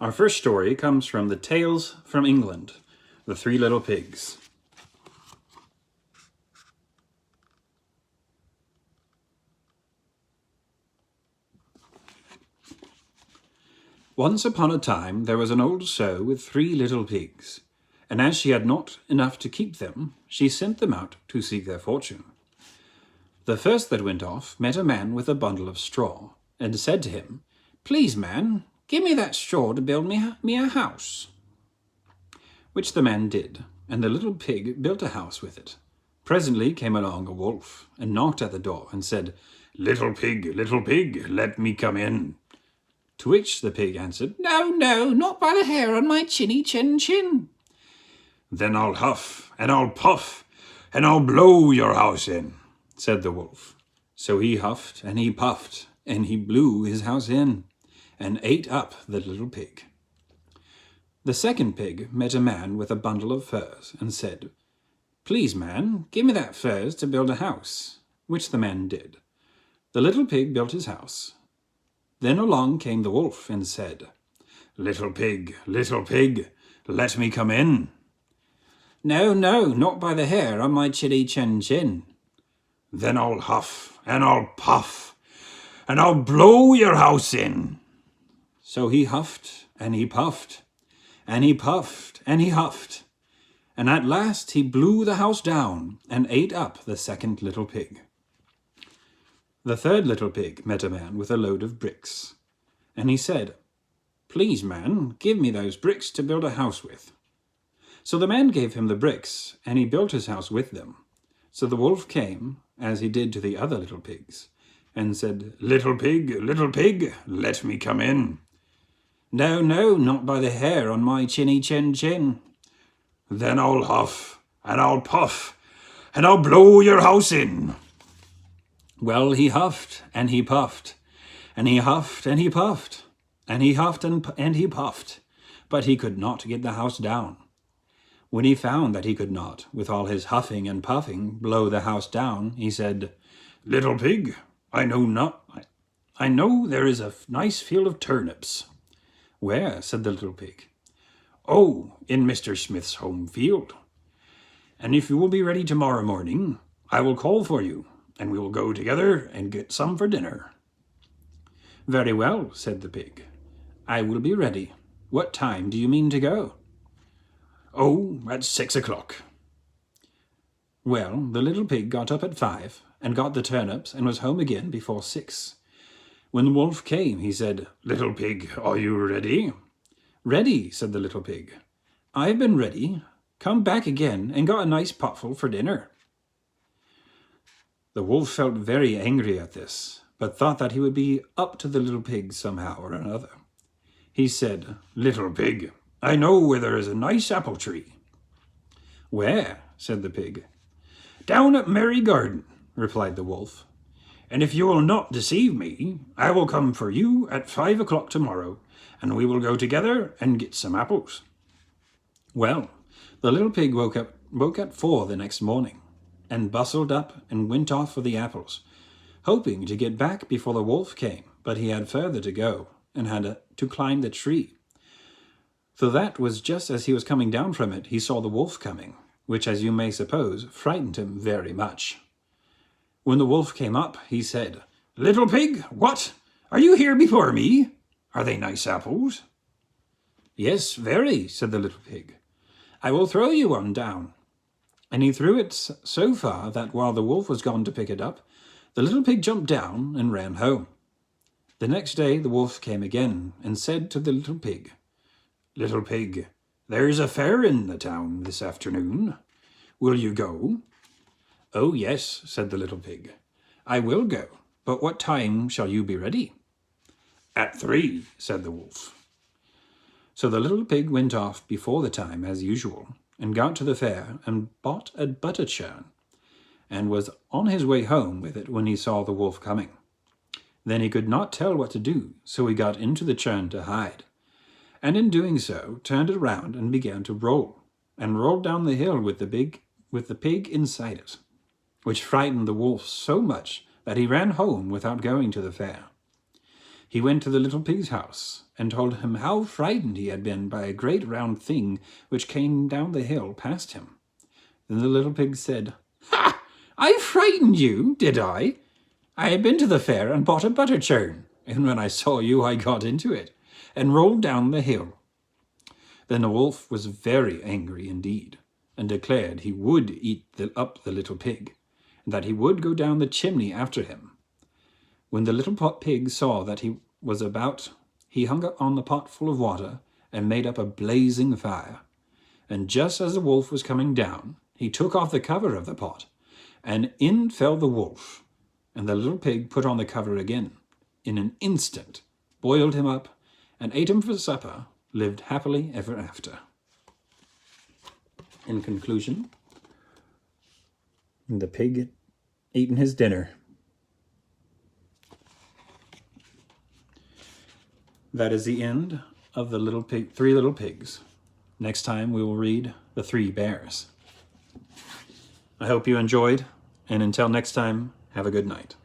Our first story comes from the Tales from England, The Three Little Pigs. Once upon a time there was an old sow with 3 little pigs, and as she had not enough to keep them, she sent them out to seek their fortune. The first that went off met a man with a bundle of straw, and said to him, "Please, man, give me that straw to build me a house." Which the man did, and the little pig built a house with it. Presently came along a wolf, and knocked at the door, and said, little pig, let me come in." To which the pig answered, "No, no, not by the hair on my chinny chin." "Then I'll huff, and I'll puff, and I'll blow your house in," said the wolf. So he huffed, and he puffed, and he blew his house in, and ate up the little pig. The second pig met a man with a bundle of furs, and said, "Please, man, give me that furs to build a house." Which the man did. The little pig built his house. Then along came the wolf, and said, little pig, let me come in." "No, no, not by the hair on my chinny chin." "Then I'll huff, and I'll puff, and I'll blow your house in." So he huffed, and he puffed, and he puffed, and he huffed, and at last he blew the house down, and ate up the second little pig. The third little pig met a man with a load of bricks, and he said, "Please, man, give me those bricks to build a house with." So the man gave him the bricks, and he built his house with them. So the wolf came, as he did to the other little pigs, and said, little pig, let me come in." "No, no, not by the hair on my chinny chin." "Then I'll huff, and I'll puff, and I'll blow your house in." Well, he huffed, and he puffed, and he huffed, and he puffed, and he huffed, and he puffed, but he could not get the house down. When he found that he could not, with all his huffing and puffing, blow the house down, he said, "Little pig, I know there is a nice field of turnips." "Where?" said the little pig. "Oh, in Mr. Smith's home field. And if you will be ready tomorrow morning, I will call for you, and we will go together and get some for dinner." "Very well," said the pig. "I will be ready. What time do you mean to go?" "Oh, at 6 o'clock. Well, the little pig got up at 5, and got the turnips, and was home again before 6. When the wolf came, he said, "Little pig, are you ready?" "Ready," said the little pig. "I've been ready. Come back again, and got a nice potful for dinner." The wolf felt very angry at this, but thought that he would be up to the little pig somehow or another. He said, "Little pig, I know where there is a nice apple tree." "Where?" said the pig. "Down at Merry Garden," replied the wolf. "And if you will not deceive me, I will come for you at 5 o'clock tomorrow, and we will go together and get some apples." Well, the little pig woke at 4 the next morning, and bustled up and went off for the apples, hoping to get back before the wolf came, but he had further to go, and had to climb the tree. So that was just as he was coming down from it, he saw the wolf coming, which, as you may suppose, frightened him very much. When the wolf came up, he said, "Little pig, what? Are you here before me? Are they nice apples?" "Yes, very," said the little pig. "I will throw you one down." And he threw it so far that while the wolf was gone to pick it up, the little pig jumped down and ran home. The next day the wolf came again, and said to the little pig, "Little pig, there's a fair in the town this afternoon. Will you go?" "Oh, yes," said the little pig. "I will go, but what time shall you be ready?" "At 3, said the wolf. So the little pig went off before the time as usual, and got to the fair and bought a butter churn, and was on his way home with it when he saw the wolf coming. Then he could not tell what to do, so he got into the churn to hide, and in doing so turned it round and began to roll, and rolled down the hill with the pig inside it, which frightened the wolf so much that he ran home without going to the fair. He went to the little pig's house and told him how frightened he had been by a great round thing which came down the hill past him. Then the little pig said, "Ha! I frightened you, did I? I had been to the fair and bought a butter churn, and when I saw you I got into it and rolled down the hill." Then the wolf was very angry indeed, and declared he would eat up the little pig, and that he would go down the chimney after him. When the little pig saw that he was about, he hung on the pot full of water and made up a blazing fire. And just as the wolf was coming down, he took off the cover of the pot, and in fell the wolf. And the little pig put on the cover again, in an instant, boiled him up, and ate him for supper, lived happily ever after. In conclusion, the pig eating his dinner. That is the end of the Three Little Pigs. Next time we will read The Three Bears. I hope you enjoyed, and until next time, have a good night.